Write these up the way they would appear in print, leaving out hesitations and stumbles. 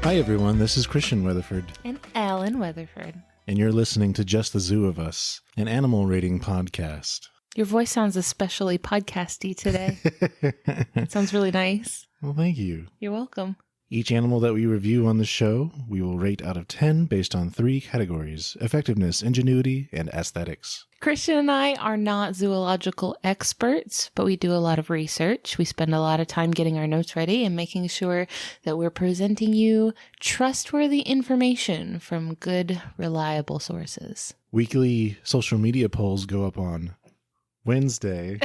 Hi everyone, this is Christian Weatherford. And Alan Weatherford. And you're listening to Just the Zoo of Us, an animal rating podcast. Your voice sounds especially podcasty today. It sounds really nice. Well, thank you. You're welcome. Each animal that we review on the show, we will rate out of 10 based on 3 categories: effectiveness, ingenuity, and aesthetics. Christian and I are not zoological experts, but we do a lot of research. We spend a lot of time getting our notes ready and making sure that we're presenting you trustworthy information from good, reliable sources. Weekly social media polls go up on Wednesday.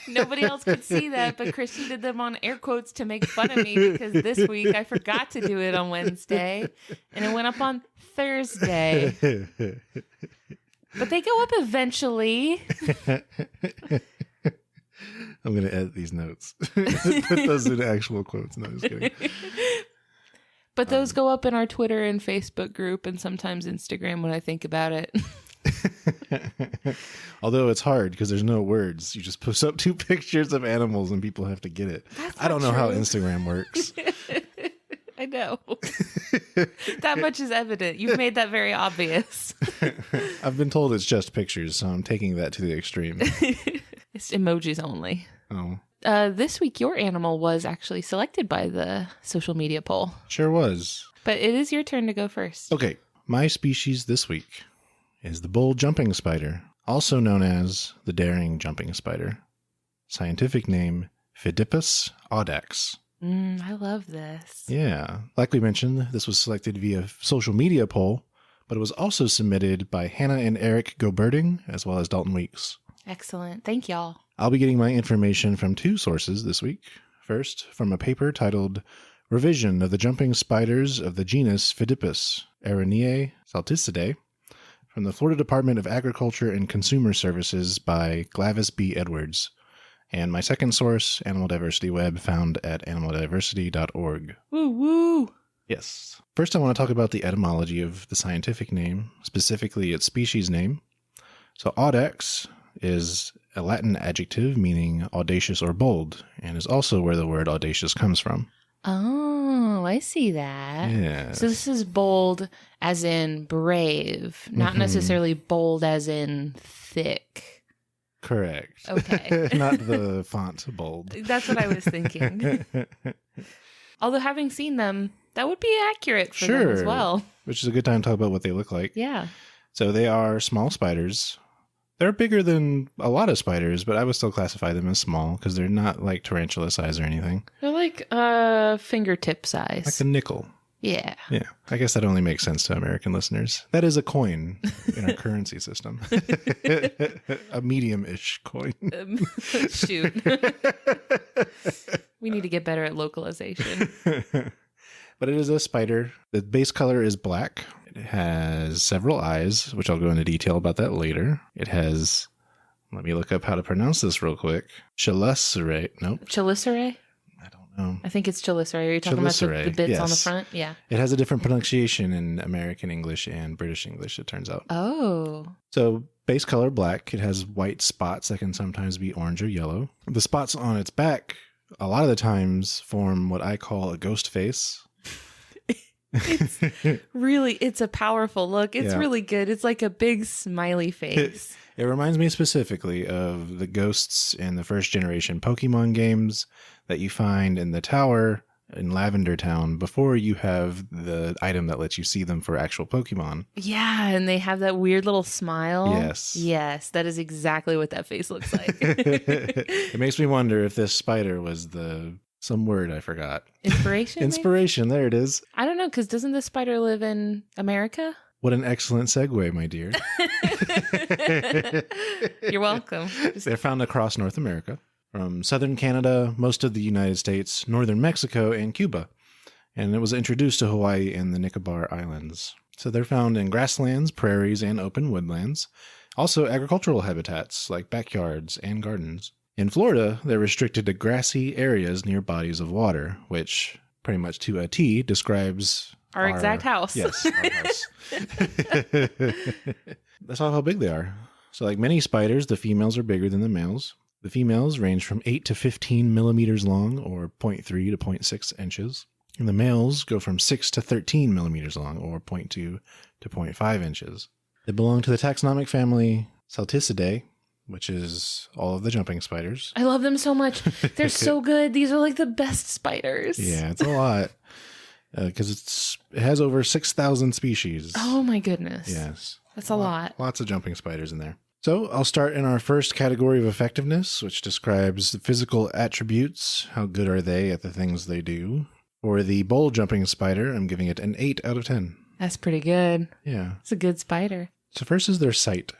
Nobody else could see that, but Christian did them on air quotes to make fun of me because this week I forgot to do it on Wednesday and it went up on Thursday. But they go up eventually. I'm going to edit these notes. Put those in actual quotes. No, just kidding. But those go up in our Twitter and Facebook group and sometimes Instagram when I think about it. Although it's hard because there's no words. You just post up 2 pictures of animals and people have to get it. I don't know how Instagram works. I know. That much is evident. You've made that very obvious. I've been told it's just pictures, so I'm taking that to the extreme. It's emojis only. Oh. This week, your animal was actually selected by the social media poll. Sure was. But it is your turn to go first. Okay. My species this week is the bull jumping spider, also known as the daring jumping spider. Scientific name, Phidippus audax. I love this. Yeah. Like we mentioned, this was selected via social media poll, but it was also submitted by Hannah and Eric Goberding, as well as Dalton Weeks. Excellent. Thank y'all. I'll be getting my information from 2 sources this week. First, from a paper titled Revision of the Jumping Spiders of the Genus Phidippus Araneae Salticidae, from the Florida Department of Agriculture and Consumer Services by Glavis B. Edwards. And my second source, Animal Diversity Web, found at animaldiversity.org. Woo woo! Yes. First, I want to talk about the etymology of the scientific name, specifically its species name. So, audax is a Latin adjective meaning audacious or bold, and is also where the word audacious comes from. Oh, I see that. Yeah. So this is bold as in brave, not necessarily bold as in thick. Correct. Okay. Not the font bold. That's what I was thinking. Although having seen them, that would be accurate for them as well. Which is a good time to talk about what they look like. Yeah. So they are small spiders. They're bigger than a lot of spiders, but I would still classify them as small because they're not like tarantula size or anything. They're like fingertip size. Like a nickel. Yeah. Yeah. I guess that only makes sense to American listeners. That is a coin in our currency system. A medium-ish coin. Shoot. We need to get better at localization. But it is a spider. The base color is black. It has several eyes, which I'll go into detail about that later. It has, let me look up how to pronounce this real quick. Chelicerae. Nope. Chelicerae? I think it's chelicerae. Are you talking about the bits on the front? Yeah. It has a different pronunciation in American English and British English, it turns out. Oh. So base color black. It has white spots that can sometimes be orange or yellow. The spots on its back, a lot of the times, form what I call a ghost face. It's a powerful look. It's really good. It's like a big smiley face. It reminds me specifically of the ghosts in the first generation Pokemon games that you find in the tower in Lavender Town before you have the item that lets you see them for actual Pokemon. Yeah, and they have that weird little smile. Yes. Yes, that is exactly what that face looks like. It makes me wonder if this spider was some word I forgot. Inspiration? Inspiration, there it is. I don't know, because doesn't this spider live in America? What an excellent segue, my dear. You're welcome. They're found across North America, from southern Canada, most of the United States, northern Mexico, and Cuba. And it was introduced to Hawaii and the Nicobar Islands. So they're found in grasslands, prairies, and open woodlands. Also agricultural habitats like backyards and gardens. In Florida, they're restricted to grassy areas near bodies of water, which pretty much to a T describes our exact house. Yes, our house. That's all how big they are. So like many spiders, the females are bigger than the males. The females range from 8 to 15 millimeters long, or 0.3 to 0.6 inches. And the males go from 6 to 13 millimeters long, or 0.2 to 0.5 inches. They belong to the taxonomic family Celticidae, which is all of the jumping spiders. I love them so much. They're so good. These are like the best spiders. Yeah, it's a lot. Because it has over 6,000 species. Oh my goodness. Yes. That's a lot. Lots of jumping spiders in there. So I'll start in our first category of effectiveness, which describes the physical attributes. How good are they at the things they do? For the bowl jumping spider, I'm giving it an 8 out of 10. That's pretty good. Yeah. It's a good spider. So first is their sight.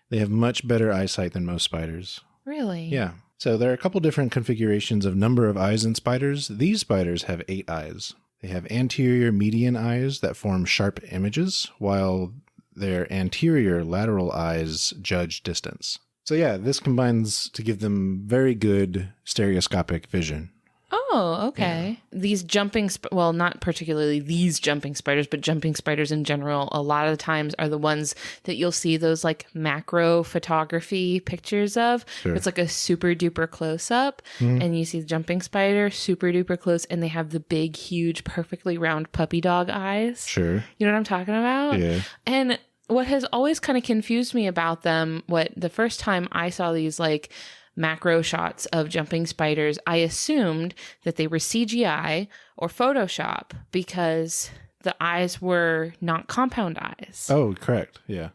They have much better eyesight than most spiders. Really? Yeah. So there are a couple different configurations of number of eyes in spiders. These spiders have 8 eyes. They have anterior median eyes that form sharp images, while their anterior lateral eyes judge distance. So yeah, this combines to give them very good stereoscopic vision. Oh, okay. Yeah. These jumping, well, not particularly these jumping spiders, but jumping spiders in general, a lot of the times are the ones that you'll see those like macro photography pictures of. Sure. It's like a super duper close up and you see the jumping spider super duper close and they have the big, huge, perfectly round puppy dog eyes. Sure. You know what I'm talking about? Yeah. And what has always kind of confused me about them, the first time I saw these like macro shots of jumping spiders, I assumed that they were CGI or Photoshop because the eyes were not compound eyes. Oh, correct. Yeah.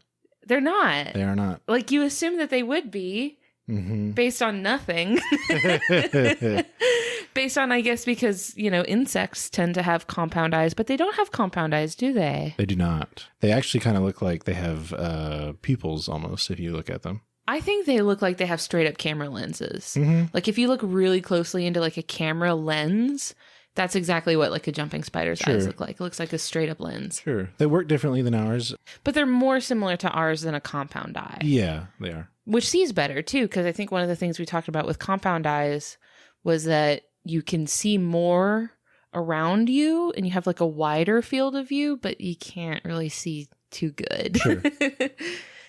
They're not. They are not. Like you assume that they would be based on nothing. Based on, I guess, because, insects tend to have compound eyes, but they don't have compound eyes, do they? They do not. They actually kind of look like they have pupils almost if you look at them. I think they look like they have straight up camera lenses. Mm-hmm. Like if you look really closely into like a camera lens, that's exactly what like a jumping spider's eyes look like. It looks like a straight up lens. Sure. They work differently than ours. But they're more similar to ours than a compound eye. Yeah, they are. Which sees better too, because I think one of the things we talked about with compound eyes was that you can see more around you and you have like a wider field of view, but you can't really see too good. Sure.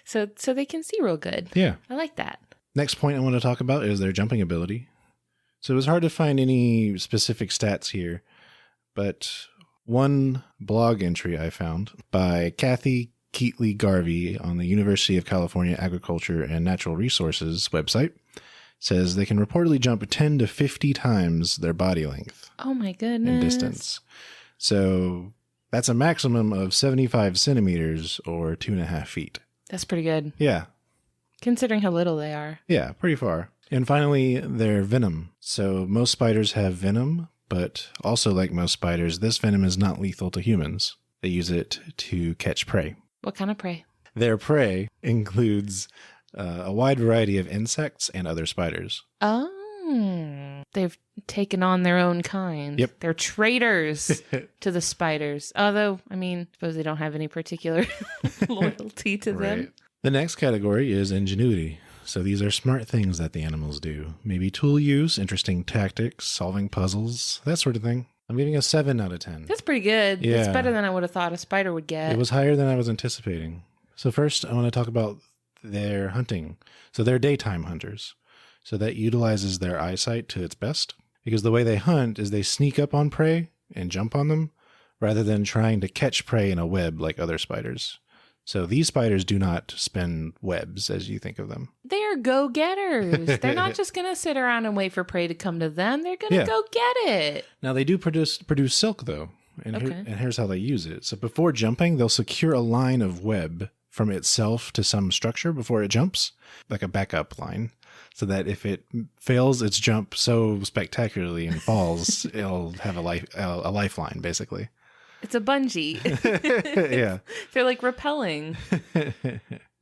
So they can see real good. Yeah. I like that. Next point I want to talk about is their jumping ability. So it was hard to find any specific stats here, but one blog entry I found by Kathy Keatley Garvey on the University of California Agriculture and Natural Resources website says they can reportedly jump 10 to 50 times their body length. Oh my goodness. In distance. So that's a maximum of 75 centimeters or 2.5 feet. That's pretty good. Yeah. Considering how little they are. Yeah, pretty far. And finally, their venom. So most spiders have venom, but also like most spiders, this venom is not lethal to humans. They use it to catch prey. What kind of prey? Their prey includes a wide variety of insects and other spiders. Oh, they've taken on their own kind. Yep. They're traitors to the spiders. Although, I suppose they don't have any particular loyalty to them. The next category is ingenuity. So these are smart things that the animals do. Maybe tool use, interesting tactics, solving puzzles, that sort of thing. I'm giving a 7 out of 10. That's pretty good. Yeah. It's better than I would have thought a spider would get. It was higher than I was anticipating. So first, I want to talk about their hunting. So they're daytime hunters. So that utilizes their eyesight to its best. Because the way they hunt is they sneak up on prey and jump on them, rather than trying to catch prey in a web like other spiders. So these spiders do not spin webs as you think of them. They're go-getters. They're not just going to sit around and wait for prey to come to them. They're going to go get it. Now, they do produce silk, though. And, and here's how they use it. So before jumping, they'll secure a line of web from itself to some structure before it jumps, like a backup line, so that if it fails its jump so spectacularly and falls, it'll have a lifeline, basically. It's a bungee. Yeah. They're like rappelling.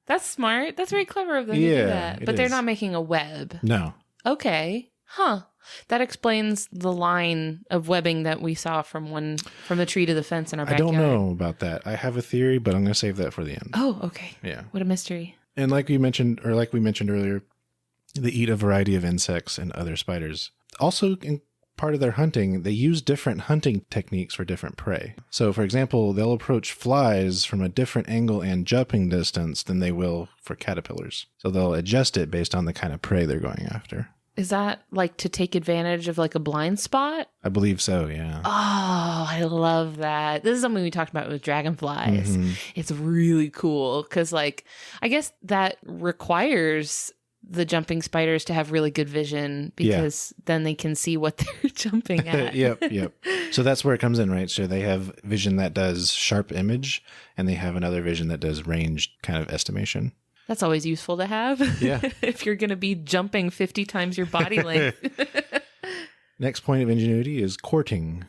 That's smart. That's very clever of them to do that. But they're not making a web. No. Okay. Huh. That explains the line of webbing that we saw from the tree to the fence in our backyard. I don't know about that. I have a theory, but I'm going to save that for the end. Oh, okay. Yeah. What a mystery. And like we mentioned earlier, they eat a variety of insects and other spiders. Also, in part of their hunting, they use different hunting techniques for different prey. So, for example, they'll approach flies from a different angle and jumping distance than they will for caterpillars. So they'll adjust it based on the kind of prey they're going after. Is that like to take advantage of like a blind spot? I believe so, yeah. Oh, I love that. This is something we talked about with dragonflies. Mhm. It's really cool because, like, I guess that requires the jumping spiders to have really good vision because then they can see what they're jumping at. Yep. So that's where it comes in, right? So they have vision that does sharp image, and they have another vision that does range kind of estimation. That's always useful to have. Yeah. If you're going to be jumping 50 times your body length. Next point of ingenuity is courting.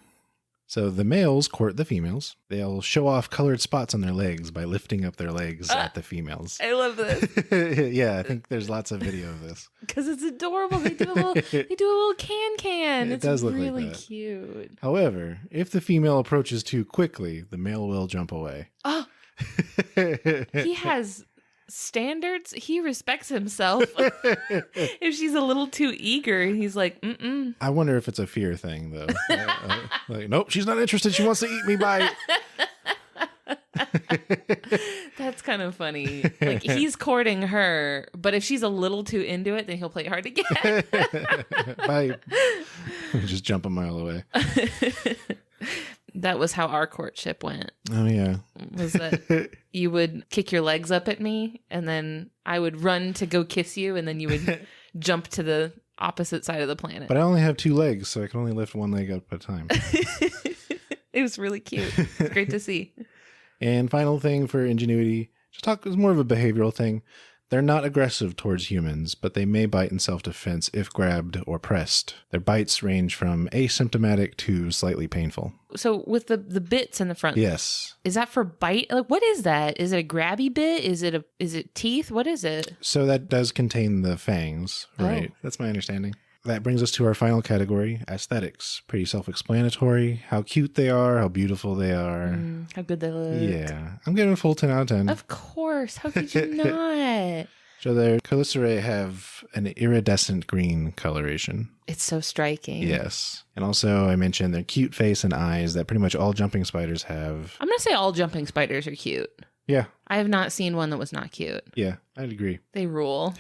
So the males court the females. They'll show off colored spots on their legs by lifting up their legs at the females. I love this. Yeah, I think there's lots of video of this. Because it's adorable. They do a little can. It It's does look like really that. cute. However, if the female approaches too quickly, the male will jump away. Oh, he has standards. He respects himself. If she's a little too eager, he's like, mm-mm. I wonder if it's a fear thing, though. Like, nope, she's not interested. She wants to eat me. Bye. That's kind of funny. Like, he's courting her, but if she's a little too into it, then he'll play hard to get. Bye. Just jump a mile away. That was how our courtship went. Oh, yeah. Was that you would kick your legs up at me, and then I would run to go kiss you, and then you would jump to the opposite side of the planet. But I only have 2 legs, so I can only lift 1 leg up at a time. It was really cute. It's great to see. And final thing for ingenuity, is more of a behavioral thing. They're not aggressive towards humans, but they may bite in self-defense if grabbed or pressed. Their bites range from asymptomatic to slightly painful. So with the bits in the front, Yes. is that for bite? Like, what is that? Is it a grabby bit? Is it teeth? What is it? So that does contain the fangs, right? Oh. That's my understanding. That brings us to our final category, aesthetics. Pretty self-explanatory. How cute they are, how beautiful they are. How good they look. Yeah. I'm giving a full 10 out of 10. Of course. How could you not? So their chelicerae have an iridescent green coloration. It's so striking. Yes. And also I mentioned their cute face and eyes that pretty much all jumping spiders have. I'm going to say all jumping spiders are cute. Yeah. I have not seen one that was not cute. Yeah, I'd agree. They rule.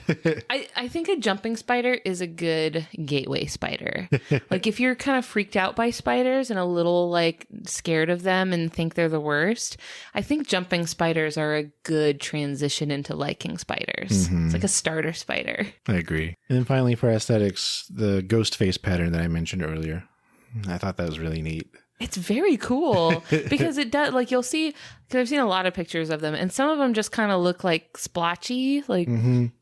I think a jumping spider is a good gateway spider. Like, if you're kind of freaked out by spiders and a little like scared of them and think they're the worst, I think jumping spiders are a good transition into liking spiders. It's like a starter spider. I agree. And then finally for aesthetics, the ghost face pattern that I mentioned earlier. I thought that was really neat. It's very cool because it does, like, you'll see, because I've seen a lot of pictures of them, and some of them just kind of look like splotchy, like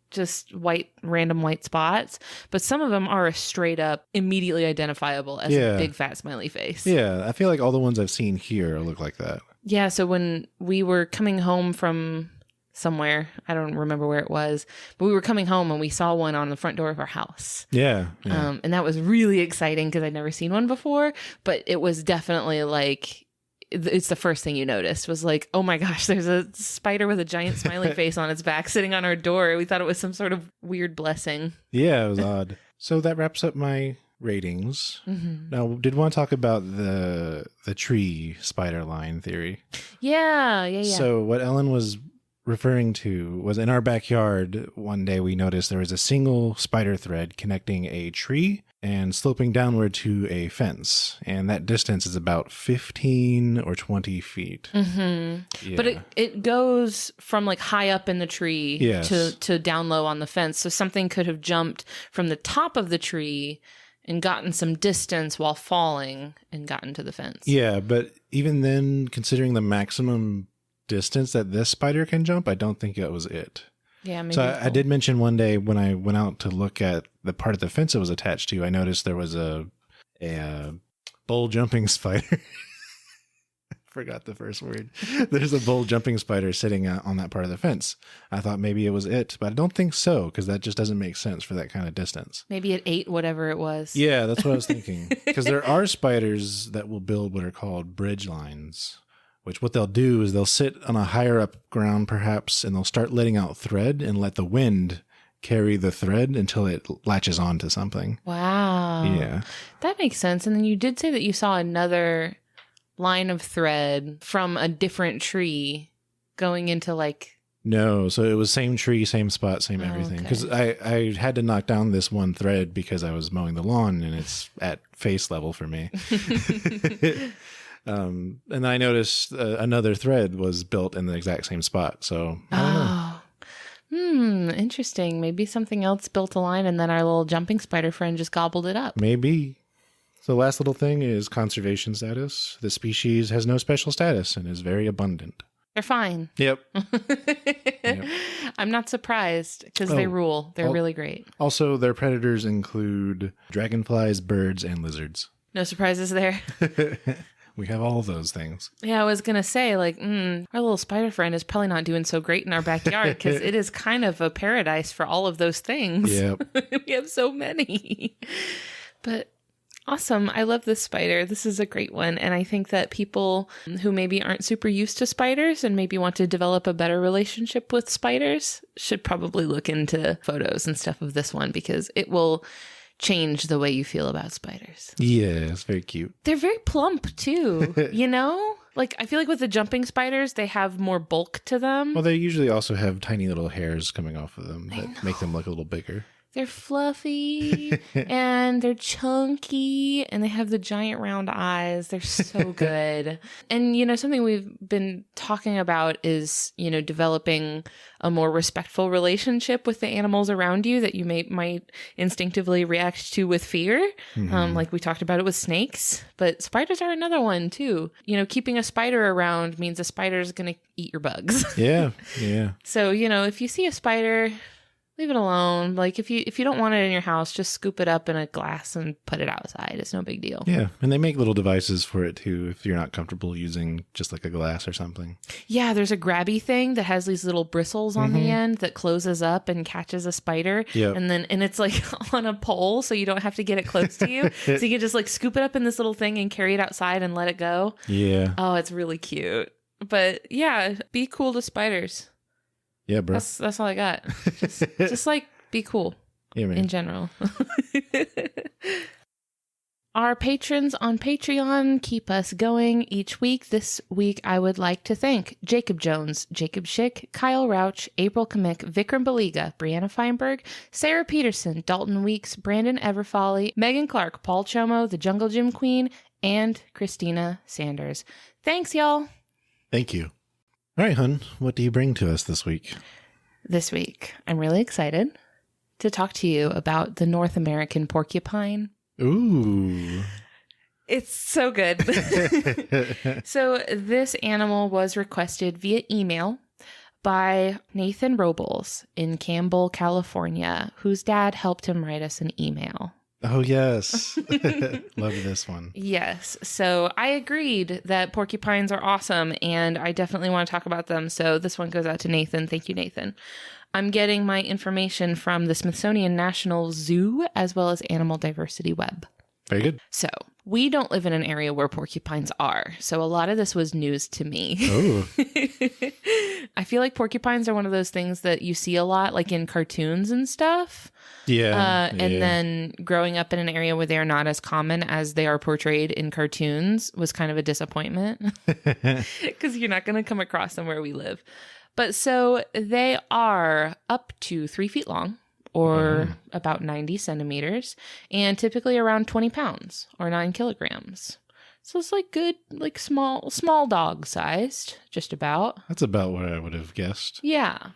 just random white spots. But some of them are straight up immediately identifiable as a big fat smiley face. Yeah, I feel like all the ones I've seen here look like that. Yeah, so when we were coming home from somewhere, I don't remember where it was, but we were coming home and we saw one on the front door of our house. Yeah. And that was really exciting because I'd never seen one before, but it was definitely like, it's the first thing you noticed was like, oh my gosh, there's a spider with a giant smiley face on its back sitting on our door. We thought it was some sort of weird blessing. Yeah, it was odd. So that wraps up my ratings. Now, did you want to talk about the tree spider line theory? Yeah. So what Ellen was referring to was in our backyard, one day we noticed there was a single spider thread connecting a tree and sloping downward to a fence. And that distance is about 15 or 20 feet. Yeah. But it goes from like high up in the tree to down low on the fence. So something could have jumped from the top of the tree and gotten some distance while falling and gotten to the fence. Yeah, but even then, considering the maximum distance that this spider can jump, I don't think that was it. Yeah, maybe. So I did mention one day when I went out to look at the part of the fence it was attached to, I noticed there was a bull jumping spider. Forgot the first word. There's a bull jumping spider sitting on that part of the fence. I thought maybe it was it, but I don't think so, because that just doesn't make sense for that kind of distance. Maybe it ate whatever it was. Yeah, that's what I was thinking. Because there are spiders that will build what are called bridge lines, which what they'll do is they'll sit on a higher up ground perhaps, and they'll start letting out thread and let the wind carry the thread until it latches onto something. Wow. Yeah. That makes sense. And then you did say that you saw another line of thread from a different tree going into like No, so it was same tree, same spot, same Oh, everything. okay. Because I had to knock down this one thread because I was mowing the lawn and it's at face level for me. And then I noticed another thread was built in the exact same spot. So I don't know. Oh, interesting. Maybe something else built a line and then our little jumping spider friend just gobbled it up. Maybe. So the last little thing is conservation status. The species has no special status and is very abundant. They're fine. Yep. I'm not surprised because they rule. They're really great. Also, their predators include dragonflies, birds, and lizards. No surprises there. We have all those things. Yeah, I was going to say, like, our little spider friend is probably not doing so great in our backyard because it is kind of a paradise for all of those things. Yep. We have so many. But awesome. I love this spider. This is a great one. And I think that people who maybe aren't super used to spiders and maybe want to develop a better relationship with spiders should probably look into photos and stuff of this one because it will change the way you feel about spiders. Yeah, it's very cute. They're very plump too, you know? Like, I feel like with the jumping spiders, they have more bulk to them. Well, they usually also have tiny little hairs coming off of them that make them look a little bigger. They're fluffy and they're chunky and they have the giant round eyes. They're so good. And, you know, something we've been talking about is, you know, developing a more respectful relationship with the animals around you that you might instinctively react to with fear. Like we talked about it with snakes, but spiders are another one too. You know, keeping a spider around means a spider is going to eat your bugs. Yeah. So, you know, if you see a spider, leave it alone. Like if you don't want it in your house, just scoop it up in a glass and put it outside. It's no big deal. Yeah. And they make little devices for it too if you're not comfortable using just like a glass or something. Yeah, there's a grabby thing that has these little bristles on the end that closes up and catches a spider. Yep. And it's like on a pole so you don't have to get it close to you. So you can just like scoop it up in this little thing and carry it outside and let it go. Yeah. Oh, it's really cute. But yeah, be cool to spiders. Yeah, bro. That's all I got. Just like be cool. Yeah, man. In general. Our patrons on Patreon keep us going each week. This week, I would like to thank Jacob Jones, Jacob Schick, Kyle Rauch, April Kamick, Vikram Baliga, Brianna Feinberg, Sarah Peterson, Dalton Weeks, Brandon Everfolly, Megan Clark, Paul Chomo, the Jungle Gym Queen, and Christina Sanders. Thanks, y'all. Thank you. All right, hun. What do you bring to us this week? This week, I'm really excited to talk to you about the North American porcupine. Ooh. It's so good. So this animal was requested via email by Nathan Robles in Campbell, California, whose dad helped him write us an email. Oh, yes. Love this one. Yes. So I agreed that porcupines are awesome, and I definitely want to talk about them. So this one goes out to Nathan. Thank you, Nathan. I'm getting my information from the Smithsonian National Zoo as well as Animal Diversity Web. Very good. So we don't live in an area where porcupines are. So a lot of this was news to me. Oh. I feel like porcupines are one of those things that you see a lot, like in cartoons and stuff. Yeah. And then growing up in an area where they are not as common as they are portrayed in cartoons was kind of a disappointment because you're not going to come across them where we live. But so they are up to 3 feet long or about 90 centimeters and typically around 20 pounds or 9 kilograms. So it's like good, like small dog sized, just about. That's about what I would have guessed. Yeah.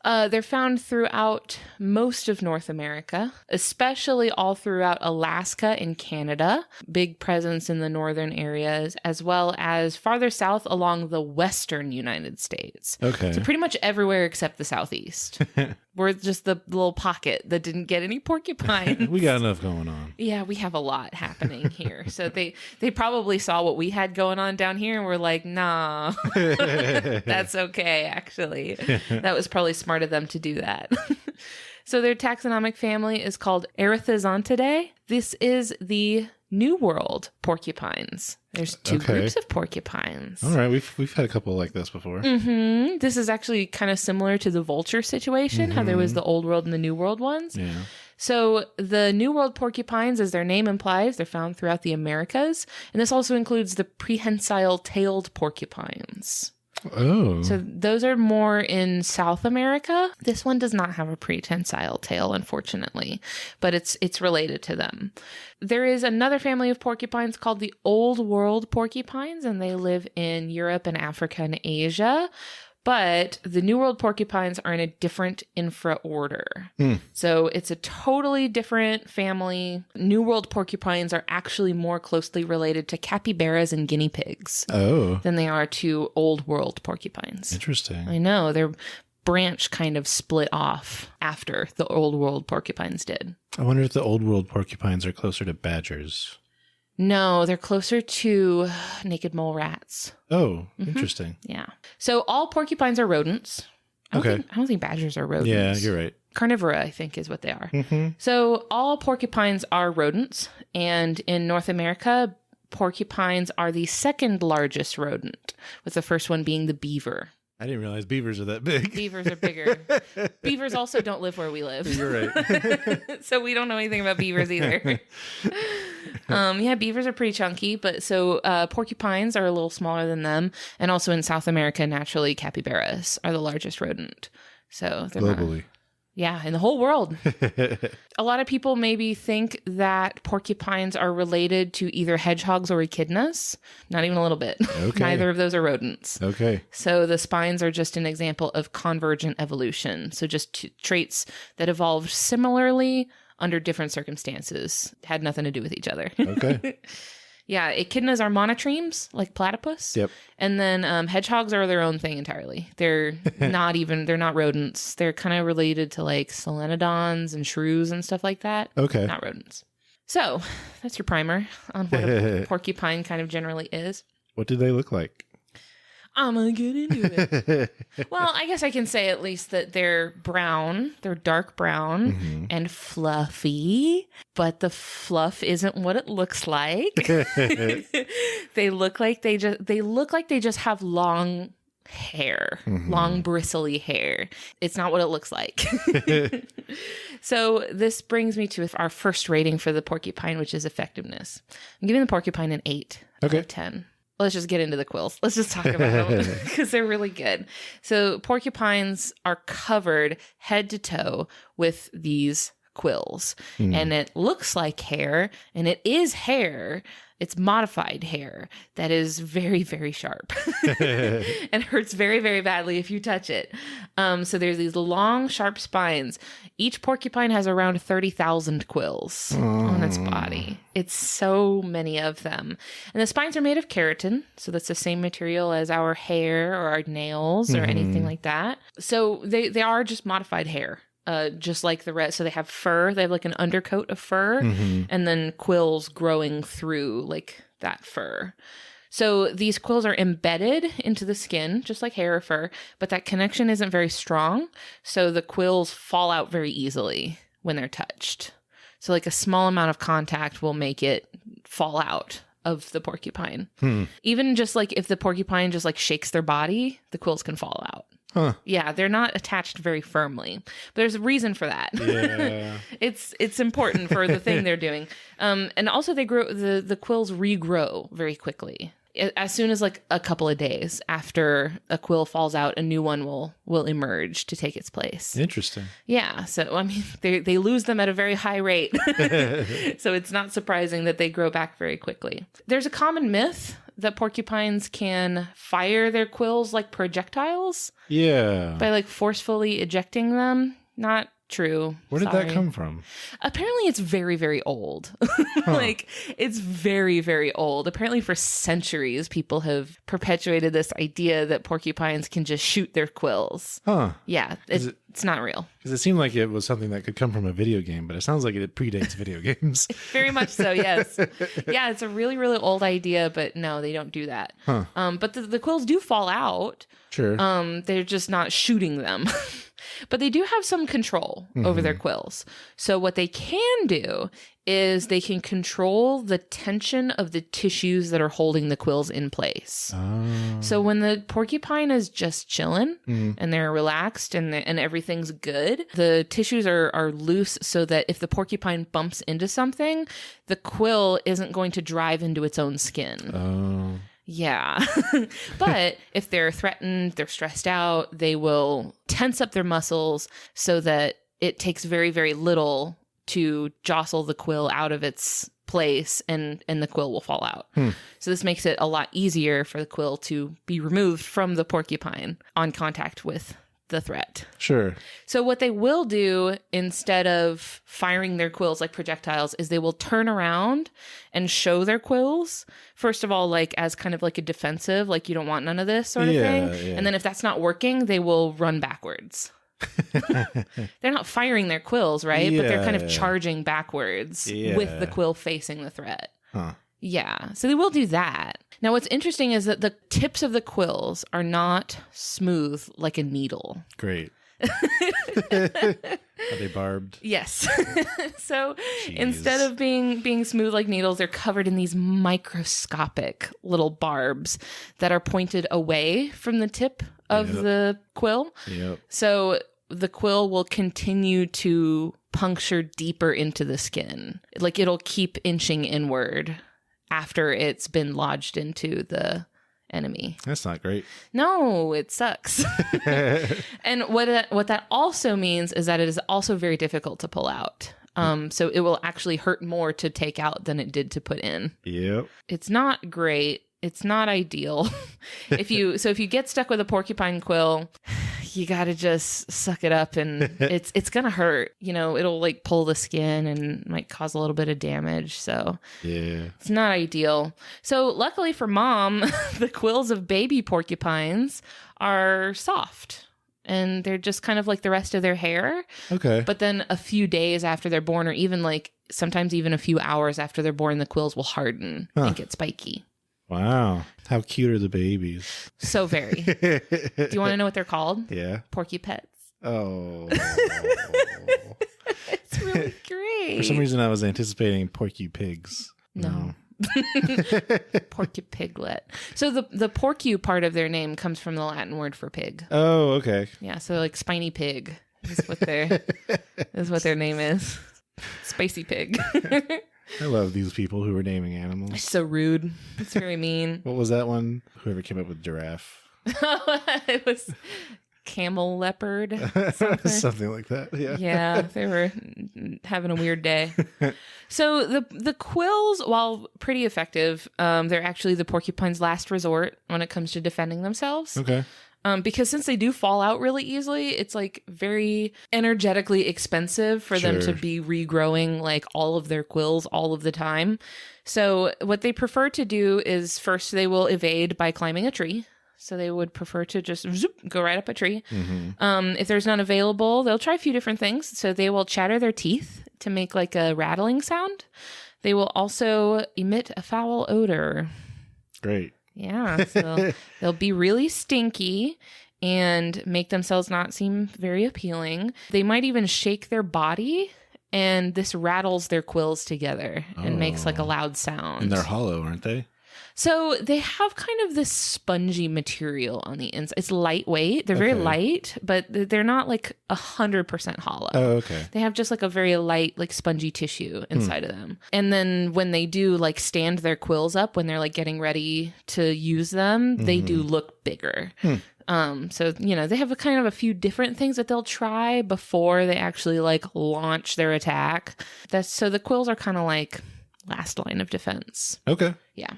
They're found throughout most of North America, especially all throughout Alaska and Canada. Big presence in the northern areas, as well as farther south along the western United States. Okay. So pretty much everywhere except the southeast. We're just the little pocket that didn't get any porcupines. We got enough going on. Yeah, we have a lot happening here. So they probably saw what we had going on down here and were like, nah, that's okay, actually. That was probably smart of them to do that. So their taxonomic family is called Erythizontidae. This is the New World porcupines. There's two groups of porcupines. All right. We've had a couple like this before. Mm-hmm. This is actually kind of similar to the vulture situation, how there was the Old World and the New World ones. Yeah. So the New World porcupines, as their name implies, they're found throughout the Americas. And this also includes the prehensile-tailed porcupines. Oh. So those are more in South America. This one does not have a prehensile tail, unfortunately, but it's related to them. There is another family of porcupines called the Old World porcupines, and they live in Europe and Africa and Asia. But the New World porcupines are in a different infraorder. So it's a totally different family. New World porcupines are actually more closely related to capybaras and guinea pigs than they are to Old World porcupines. Interesting. I know. Their branch kind of split off after the Old World porcupines did. I wonder if the Old World porcupines are closer to badgers. No, they're closer to naked mole rats. Oh, interesting. Yeah. So all porcupines are rodents. I don't think badgers are rodents. Yeah, you're right. Carnivora, I think, is what they are. So all porcupines are rodents. And in North America, porcupines are the second largest rodent, with the first one being the beaver. I didn't realize beavers are that big. Beavers are bigger. Beavers also don't live where we live. You're right. So we don't know anything about beavers either. Beavers are pretty chunky, but so porcupines are a little smaller than them. And also in South America, naturally, capybaras are the largest rodent. So they're globally. In the whole world. A lot of people maybe think that porcupines are related to either hedgehogs or echidnas. Not even a little bit. Okay. Neither of those are rodents. Okay. So the spines are just an example of convergent evolution. So just traits that evolved similarly under different circumstances. Had nothing to do with each other. Okay. Yeah, echidnas are monotremes, like platypus. Yep. And then hedgehogs are their own thing entirely. They're they're not rodents. They're kind of related to like solenodons and shrews and stuff like that. Okay. Not rodents. So that's your primer on what a porcupine kind of generally is. What do they look like? I'm going to get into it. Well, I guess I can say at least that they're brown. They're dark brown and fluffy, but the fluff isn't what it looks like. They look like they just have long hair, long bristly hair. It's not what it looks like. So this brings me to our first rating for the porcupine, which is effectiveness. I'm giving the porcupine an 8 out of 10. Let's just get into the quills. Let's just talk about them because they're really good. So porcupines are covered head to toe with these quills. And it looks like hair, and it is hair. It's modified hair that is very, very sharp and hurts very, very badly if you touch it. So there's these long, sharp spines. Each porcupine has around 30,000 quills on its body. It's so many of them. And the spines are made of keratin. So that's the same material as our hair or our nails or anything like that. So they are just modified hair. Just like the rest. So they have fur. They have like an undercoat of fur and then quills growing through like that fur. So these quills are embedded into the skin, just like hair or fur, but that connection isn't very strong. So the quills fall out very easily when they're touched. So like a small amount of contact will make it fall out of the porcupine. Even just like if the porcupine just like shakes their body, the quills can fall out. Huh. Yeah, they're not attached very firmly. But there's a reason for that. Yeah. It's important for the thing they're doing. And also they grow the quills regrow very quickly. As soon as like a couple of days after a quill falls out, a new one will emerge to take its place. Interesting. Yeah, so I mean they lose them at a very high rate. So it's not surprising that they grow back very quickly. There's a common myth that porcupines can fire their quills like projectiles. Yeah. By like forcefully ejecting them. Not true. Where did that come from? Apparently it's very, very old. Like it's very, very old. Apparently for centuries people have perpetuated this idea that porcupines can just shoot their quills. Huh. Yeah, it's not real. Because it seemed like it was something that could come from a video game, but it sounds like it predates video games. Very much so, yes. Yeah, it's a really, really old idea, but no, they don't do that. Huh. But the quills do fall out. Sure. They're just not shooting them. But they do have some control over their quills. So what they can do is they can control the tension of the tissues that are holding the quills in place. Oh. So when the porcupine is just chilling and they're relaxed and everything's good, the tissues are loose so that if the porcupine bumps into something, the quill isn't going to drive into its own skin. Oh. Yeah. But if they're threatened, they're stressed out, they will tense up their muscles so that it takes very, very little to jostle the quill out of its place and the quill will fall out. So this makes it a lot easier for the quill to be removed from the porcupine on contact with the threat. Sure. So what they will do instead of firing their quills like projectiles is they will turn around and show their quills. First of all, like as kind of like a defensive, like you don't want none of this sort of thing. Yeah. And then if that's not working, they will run backwards. They're not firing their quills, right? But they're kind of charging backwards with the quill facing the threat. Huh. Yeah. So they will do that. Now, what's interesting is that the tips of the quills are not smooth like a needle. Great. Are they barbed? Yes. So instead of being smooth like needles, they're covered in these microscopic little barbs that are pointed away from the tip of the quill. Yep. So the quill will continue to puncture deeper into the skin. Like it'll keep inching inward after it's been lodged into the enemy. That's not great. No, it sucks. And what that also means is that it is also very difficult to pull out. So it will actually hurt more to take out than it did to put in. Yep. It's not great. It's not ideal. If you get stuck with a porcupine quill, you got to just suck it up and it's going to hurt. You know, it'll like pull the skin and might cause a little bit of damage. So yeah, it's not ideal. So luckily for mom, the quills of baby porcupines are soft. And they're just kind of like the rest of their hair. Okay. But then a few days after they're born, or even like sometimes even a few hours after they're born, the quills will harden and get spiky. Wow. How cute are the babies? So very. Do you want to know what they're called? Yeah. Porcupets. Oh. It's really great. For some reason, I was anticipating porky pigs. No. Porcupiglet. So the porcu part of their name comes from the Latin word for pig. Oh, okay. Yeah, so like spiny pig is what their name is. Spicy pig. I love these people who are naming animals. It's so rude. It's very mean. What was that one? Whoever came up with giraffe. It was camel leopard. Something like that. Yeah. Yeah, they were having a weird day. So the quills, while pretty effective, they're actually the porcupine's last resort when it comes to defending themselves. Okay. Because since they do fall out really easily, it's like very energetically expensive for them to be regrowing like all of their quills all of the time. So what they prefer to do is first they will evade by climbing a tree. So they would prefer to just go right up a tree. Mm-hmm. If there's none available, they'll try a few different things. So they will chatter their teeth to make like a rattling sound. They will also emit a foul odor. Great. Yeah, so they'll be really stinky and make themselves not seem very appealing. They might even shake their body, and this rattles their quills together and makes like a loud sound. And they're hollow, aren't they? So they have kind of this spongy material on the inside. It's lightweight. They're very light, but they're not like 100% hollow. Oh, okay. They have just like a very light, like spongy tissue inside of them. And then when they do like stand their quills up, when they're like getting ready to use them, they do look bigger. So, you know, they have a kind of a few different things that they'll try before they actually like launch their attack. So the quills are kind of like last line of defense. Okay. Yeah.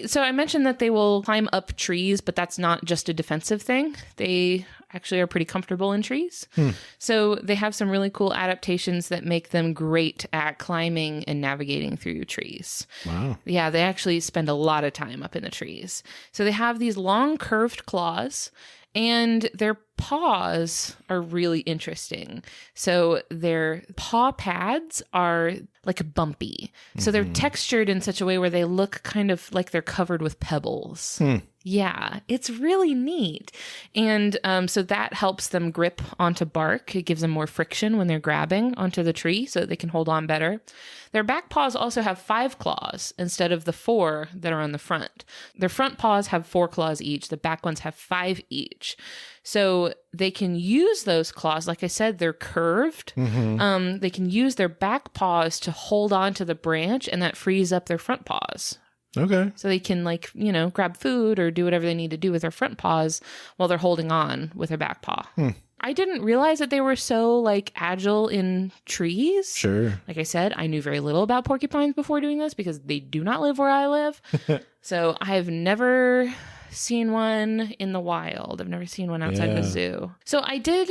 So I mentioned that they will climb up trees, but that's not just a defensive thing. They actually are pretty comfortable in trees. So they have some really cool adaptations that make them great at climbing and navigating through trees. Wow. Yeah, they actually spend a lot of time up in the trees. So they have these long curved claws, and their paws are really interesting. So their paw pads are like bumpy. So they're textured in such a way where they look kind of like they're covered with pebbles. Yeah, it's really neat. And so that helps them grip onto bark. It gives them more friction when they're grabbing onto the tree so that they can hold on better. Their back paws also have 5 claws instead of the 4 that are on the front. Their front paws have 4 claws each. The back ones have 5 each. So they can use those claws. Like I said, they're curved. They can use their back paws to hold on to the branch, and that frees up their front paws Okay. So they can like, grab food or do whatever they need to do with their front paws while they're holding on with their back paw. I didn't realize that they were so like agile in trees. Sure. Like I said, I knew very little about porcupines before doing this because they do not live where I live. So I've never seen one in the wild. I've never seen one outside of a zoo. So I did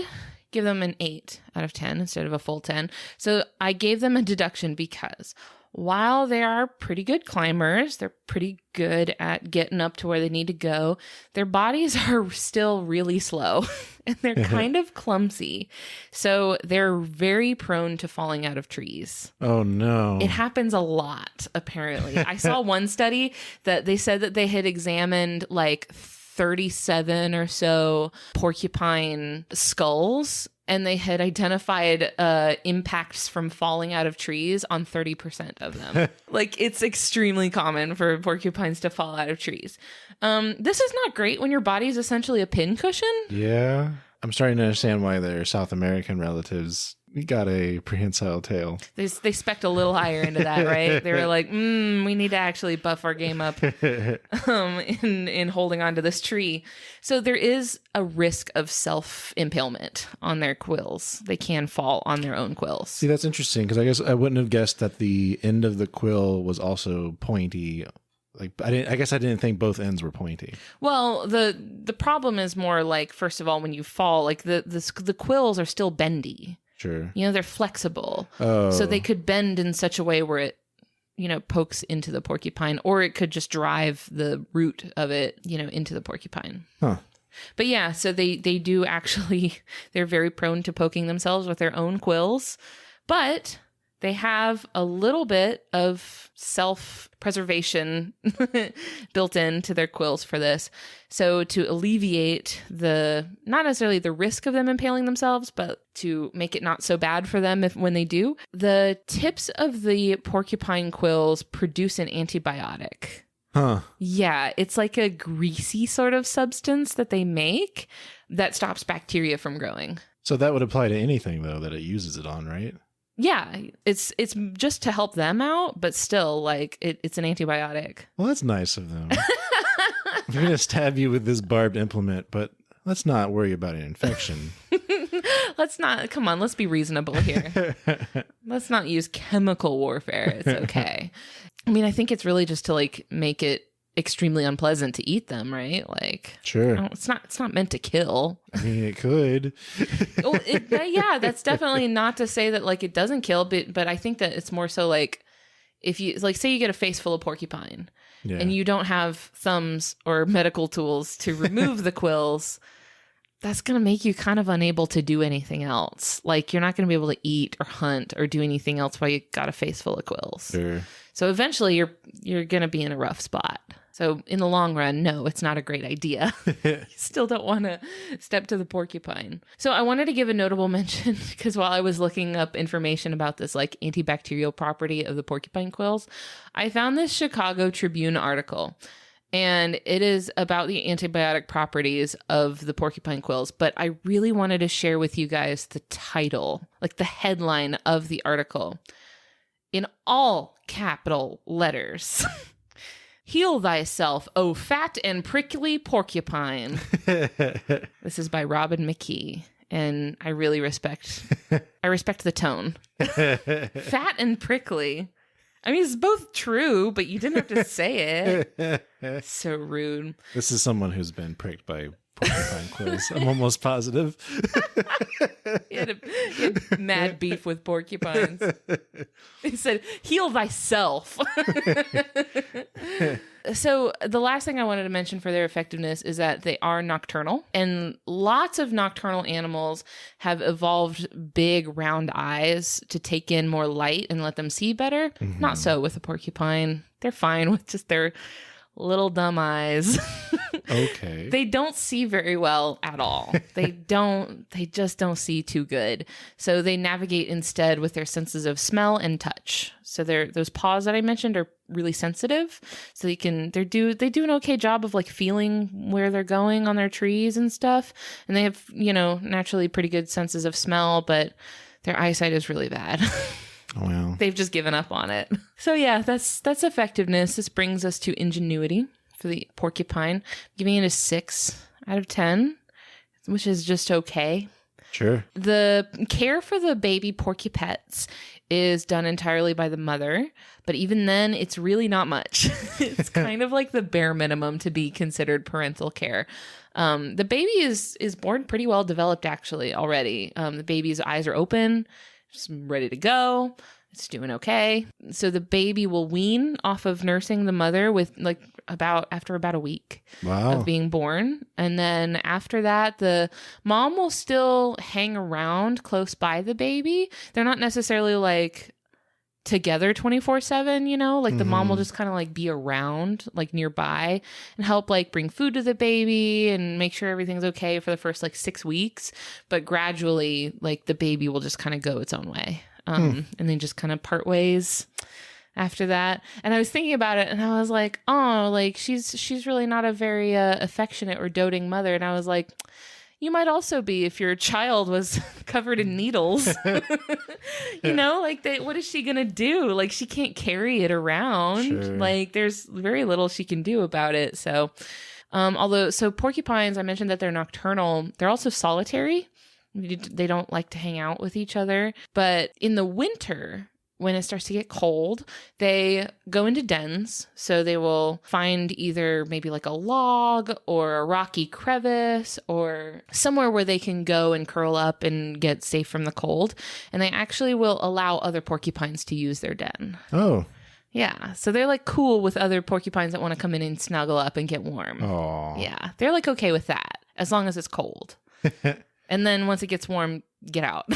give them an 8 out of 10 instead of a full 10. So I gave them a deduction because while they are pretty good climbers, they're pretty good at getting up to where they need to go, their bodies are still really slow and they're kind of clumsy. So they're very prone to falling out of trees. Oh, no. It happens a lot, apparently. I saw one study that they said that they had examined like 37 or so porcupine skulls, and they had identified impacts from falling out of trees on 30% of them. Like, it's extremely common for porcupines to fall out of trees. This is not great when your body is essentially a pincushion. Yeah. I'm starting to understand why their South American relatives got a prehensile tail. They spec'd a little higher into that, right? They were like, we need to actually buff our game up in holding on to this tree. So there is a risk of self-impalement on their quills. They can fall on their own quills. See, that's interesting because I guess I wouldn't have guessed that the end of the quill was also pointy. Like I guess I didn't think both ends were pointy. Well, the problem is more like, first of all, when you fall, like the quills are still bendy. Sure. They're flexible. Oh. So they could bend in such a way where it, pokes into the porcupine, or it could just drive the root of it, into the porcupine. Huh. But yeah, so they do actually, they're very prone to poking themselves with their own quills, but they have a little bit of self-preservation built into their quills for this. So to alleviate not necessarily the risk of them impaling themselves, but to make it not so bad for them when they do, the tips of the porcupine quills produce an antibiotic. Huh. Yeah, it's like a greasy sort of substance that they make that stops bacteria from growing. So that would apply to anything, though, that it uses it on, right? Yeah, it's just to help them out, but still, like, it's an antibiotic. Well, that's nice of them. I'm going to stab you with this barbed implement, but let's not worry about an infection. Come on, let's be reasonable here. Let's not use chemical warfare. It's okay. I mean, I think it's really just to, like, make it extremely unpleasant to eat them, right? Like, sure, it's not meant to kill. I mean, it could. Well, yeah, that's definitely not to say that like it doesn't kill, but I think that it's more so like if you like say you get a face full of porcupine and you don't have thumbs or medical tools to remove the quills, that's going to make you kind of unable to do anything else. Like you're not going to be able to eat or hunt or do anything else while you got a face full of quills. Sure. So eventually you're going to be in a rough spot. So in the long run, no, it's not a great idea. You still don't want to step to the porcupine. So I wanted to give a notable mention because while I was looking up information about this like antibacterial property of the porcupine quills, I found this Chicago Tribune article. And it is about the antibiotic properties of the porcupine quills. But I really wanted to share with you guys the title, like the headline of the article. In all capital letters. Heal thyself, O fat and prickly porcupine. This is by Robin McKee, and I really respect the tone. Fat and prickly. I mean, it's both true, but you didn't have to say it. So rude. This is someone who's been pricked by porcupine quills. I'm almost positive. He had mad beef with porcupines. He said, heal thyself. So the last thing I wanted to mention for their effectiveness is that they are nocturnal, and lots of nocturnal animals have evolved big round eyes to take in more light and let them see better. Mm-hmm. Not so with a porcupine. They're fine with just their little dumb eyes. Okay. They don't see very well at all. They just don't see too good. So they navigate instead with their senses of smell and touch. So those paws that I mentioned are really sensitive. So they do an okay job of like feeling where they're going on their trees and stuff. And they have, naturally pretty good senses of smell, but their eyesight is really bad. Oh, wow. They've just given up on it. So yeah, that's effectiveness. This brings us to ingenuity for the porcupine. Giving it a 6 out of 10, which is just okay. Sure. The care for the baby porcupets is done entirely by the mother, but even then, it's really not much. It's kind of like the bare minimum to be considered parental care. The baby is born pretty well developed, actually, already. The baby's eyes are open, just ready to go. It's doing okay. So the baby will wean off of nursing the mother with after about a week of being born. And then after that, the mom will still hang around close by the baby. They're not necessarily like together 24/7, you know, like the mom will just kind of like be around like nearby and help like bring food to the baby and make sure everything's okay for the first like 6 weeks. But gradually, like the baby will just kind of go its own way. And then just kind of part ways after that. And I was thinking about it and I was like, oh, like she's really not a very affectionate or doting mother. And I was like, you might also be if your child was covered in needles. You know, like what is she going to do? Like she can't carry it around. Sure. Like there's very little she can do about it. So, so porcupines, I mentioned that they're nocturnal. They're also solitary. They don't like to hang out with each other. But in the winter, when it starts to get cold, they go into dens. So they will find either maybe like a log or a rocky crevice or somewhere where they can go and curl up and get safe from the cold. And they actually will allow other porcupines to use their den. Oh. Yeah. So they're like cool with other porcupines that want to come in and snuggle up and get warm. Oh. Yeah. They're like okay with that as long as it's cold. And then once it gets warm, get out.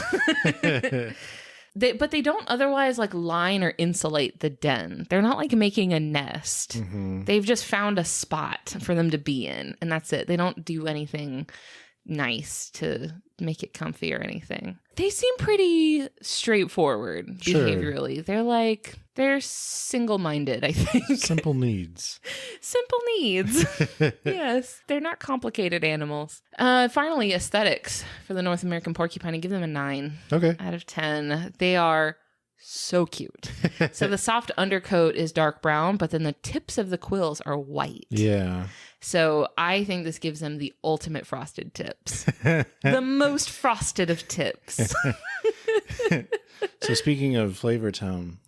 But they don't otherwise like line or insulate the den. They're not like making a nest. Mm-hmm. They've just found a spot for them to be in. And that's it. They don't do anything nice to make it comfy or anything. They seem pretty straightforward behaviorally. They're single-minded, I think. Simple needs. Simple needs. Yes. They're not complicated animals. Finally, aesthetics for the North American porcupine. I give them a 9 out of 10. They are so cute. So the soft undercoat is dark brown, but then the tips of the quills are white. Yeah. So I think this gives them the ultimate frosted tips. The most frosted of tips. So speaking of flavor tone,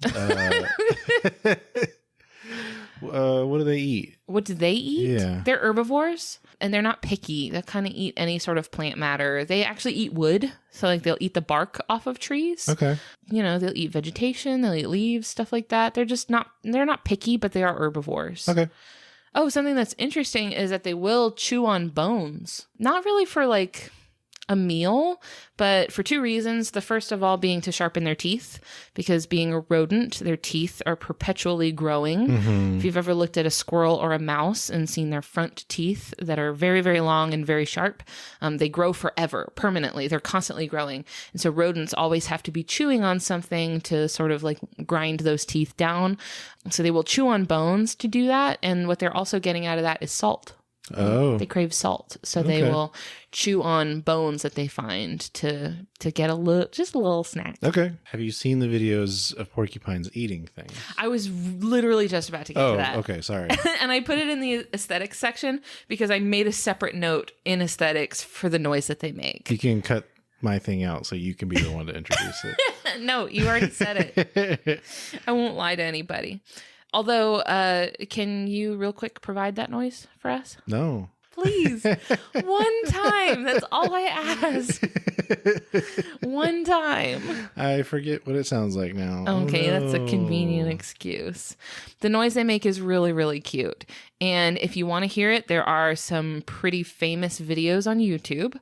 what do they eat? What do they eat? Yeah. They're herbivores and they're not picky. They kind of eat any sort of plant matter. They actually eat wood. So like they'll eat the bark off of trees. Okay. You know, they'll eat vegetation, they'll eat leaves, stuff like that. They're not picky, but they are herbivores. Okay. Oh, something that's interesting is that they will chew on bones. Not really for like a meal, but for 2 reasons. The first of all being to sharpen their teeth, because being a rodent, their teeth are perpetually growing. Mm-hmm. If you've ever looked at a squirrel or a mouse and seen their front teeth that are very, very long and very sharp, they grow forever, permanently. They're constantly growing. And so rodents always have to be chewing on something to sort of like grind those teeth down. So they will chew on bones to do that. And what they're also getting out of that is salt. Oh. They crave salt. So they will chew on bones that they find to get a little snack. Okay. Have you seen the videos of porcupines eating things? I was literally just about to get to that. Oh, okay. Sorry. And I put it in the aesthetics section because I made a separate note in aesthetics for the noise that they make. You can cut my thing out so you can be the one to introduce it. No, you already said it. I won't lie to anybody. Although, can you real quick provide that noise for us? No. Please. One time. That's all I ask. One time. I forget what it sounds like now. Okay, Oh, no. That's a convenient excuse. The noise they make is really, really cute. And if you want to hear it, there are some pretty famous videos on YouTube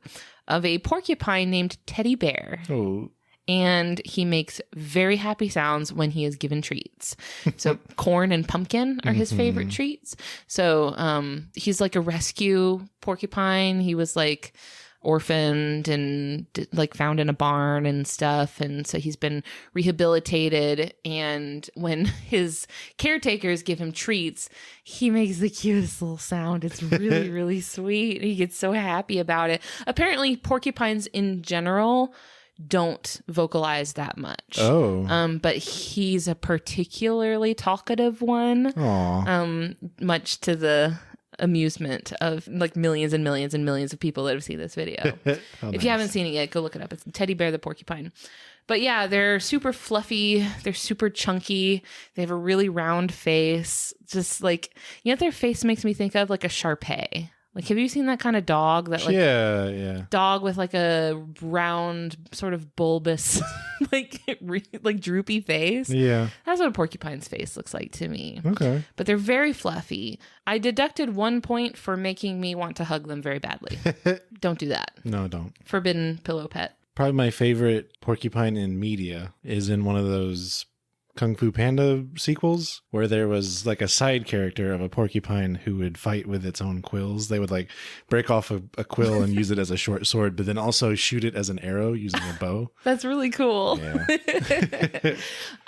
of a porcupine named Teddy Bear. Oh. And he makes very happy sounds when he is given treats. So corn and pumpkin are his favorite treats. So he's like a rescue porcupine. He was like orphaned and like found in a barn and stuff. And so he's been rehabilitated. And when his caretakers give him treats, he makes the cutest little sound. It's really, really sweet. He gets so happy about it. Apparently, porcupines in general don't vocalize that much. Oh. But he's a particularly talkative one. Aw. Much to the amusement of like millions and millions and millions of people that have seen this video. If you haven't seen it yet, go look it up. It's Teddy Bear the Porcupine. But yeah, they're super fluffy. They're super chunky. They have a really round face. Just like, you know what their face makes me think of? Like a Shar-Pei. Like, have you seen that kind of dog? That like yeah. dog with like a round, sort of bulbous, like droopy face? Yeah. That's what a porcupine's face looks like to me. Okay. But they're very fluffy. I deducted 1 point for making me want to hug them very badly. Don't do that. No, don't. Forbidden pillow pet. Probably my favorite porcupine in media is in one of those Kung Fu Panda sequels where there was like a side character of a porcupine who would fight with its own quills. They would like break off a quill and use it as a short sword, but then also shoot it as an arrow using a bow. That's really cool. Yeah.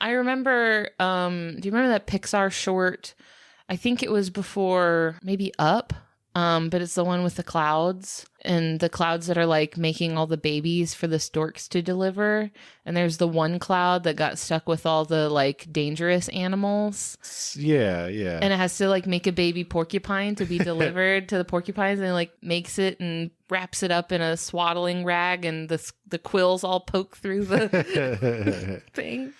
I remember, do you remember that Pixar short? I think it was before maybe Up. But it's the one with the clouds and the clouds that are like making all the babies for the storks to deliver. And there's the one cloud that got stuck with all the like dangerous animals. Yeah. And it has to like make a baby porcupine to be delivered to the porcupines, and it like makes it and wraps it up in a swaddling rag, and the quills all poke through the thing.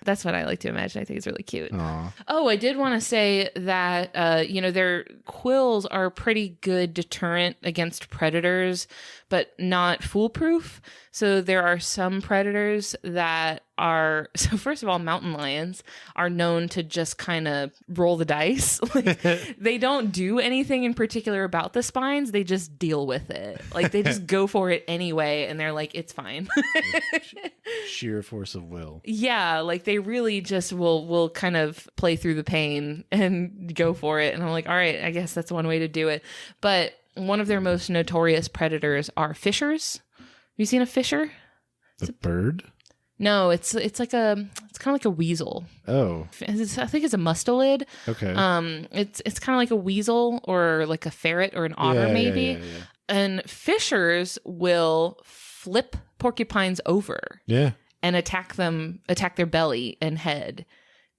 That's what I like to imagine. I think it's really cute. Aww. Oh, I did want to say that, their quills are a pretty good deterrent against predators, but not foolproof. So there are some predators that are, so first of all, mountain lions are known to just kind of roll the dice. Like, they don't do anything in particular about the spines. They just deal with it. Like, they just go for it anyway, and they're like, it's fine. Sheer force of will. Yeah, like they really just will kind of play through the pain and go for it. And I'm like, all right, I guess that's one way to do it. But one of their most notorious predators are fishers. Have you seen a fisher? The bird? No, it's kind of like a weasel. Oh. I think it's a mustelid. Okay. It's kind of like a weasel or like a ferret or an otter, maybe. Yeah. And fishers will flip porcupines over. Yeah. And attack their belly and head,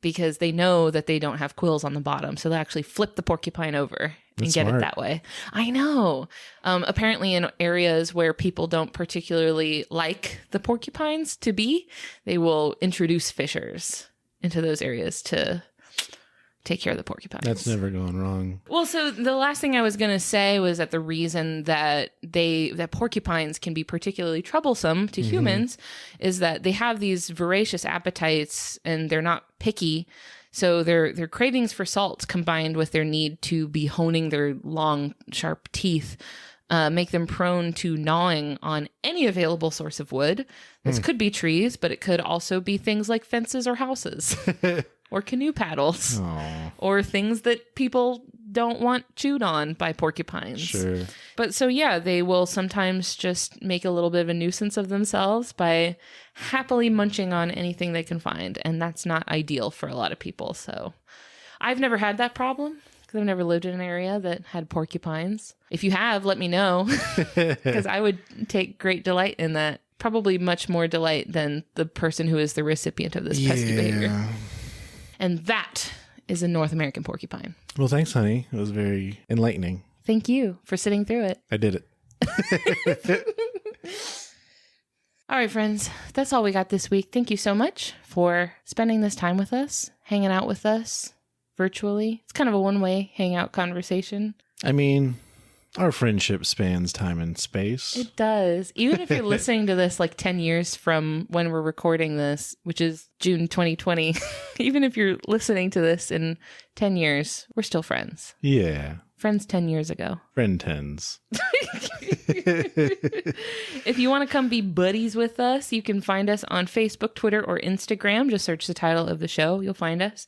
because they know that they don't have quills on the bottom. So they actually flip the porcupine over and get it that way. I know. Apparently in areas where people don't particularly like the porcupines to be, they will introduce fishers into those areas to take care of the porcupines. That's never gone wrong. Well, so the last thing I was going to say was that the reason that porcupines can be particularly troublesome to humans is that they have these voracious appetites and they're not picky. So their cravings for salt combined with their need to be honing their long, sharp teeth make them prone to gnawing on any available source of wood. This could be trees, but it could also be things like fences or houses. Or canoe paddles. Aww. Or things that people don't want chewed on by porcupines. Sure. But so, yeah, they will sometimes just make a little bit of a nuisance of themselves by happily munching on anything they can find. And that's not ideal for a lot of people. So I've never had that problem because I've never lived in an area that had porcupines. If you have, let me know, because I would take great delight in that. Probably much more delight than the person who is the recipient of this pesky behavior. And that is a North American porcupine. Well, thanks, honey. It was very enlightening. Thank you for sitting through it. I did it. All right, friends. That's all we got this week. Thank you so much for spending this time with us, hanging out with us virtually. It's kind of a one-way hangout conversation. I mean, our friendship spans time and space. It does. Even if you're listening to this like 10 years from when we're recording this, which is June 2020, even if you're listening to this in 10 years, we're still friends. Yeah. Friends 10 years ago. Friend tens. If you want to come be buddies with us, you can find us on Facebook, Twitter, or Instagram. Just search the title of the show. You'll find us.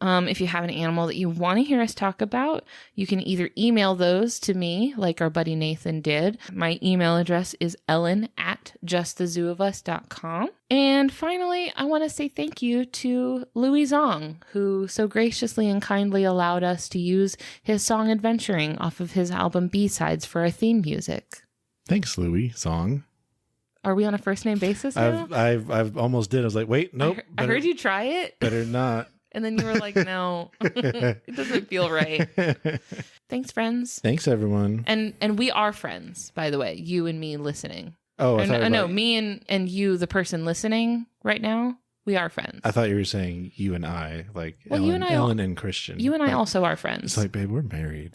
If you have an animal that you want to hear us talk about, you can either email those to me, like our buddy Nathan did. My email address is ellen@justthezooofus.com. And finally, I want to say thank you to Louis Zong, who so graciously and kindly allowed us to use his song Adventuring off of his album B-Sides for our theme music. Thanks, Louis Zong. Are we on a first name basis now? I've almost did. I was like, wait, nope. I heard you try it. Better not. And then you were like, no, it doesn't feel right. Thanks, friends. Thanks, everyone. And we are friends, by the way, you and me listening. Oh, no, me and you, the person listening right now, we are friends. I thought you were saying you and I, like well, Ellen and Christian. You and I also are friends. It's like, babe, we're married.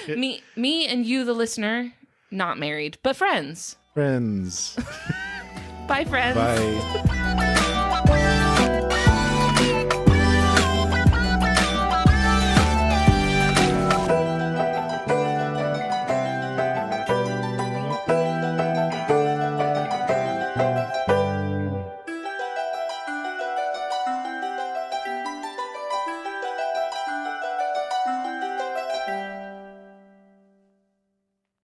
me and you, the listener, not married, but friends. Friends. Bye, friends. Bye.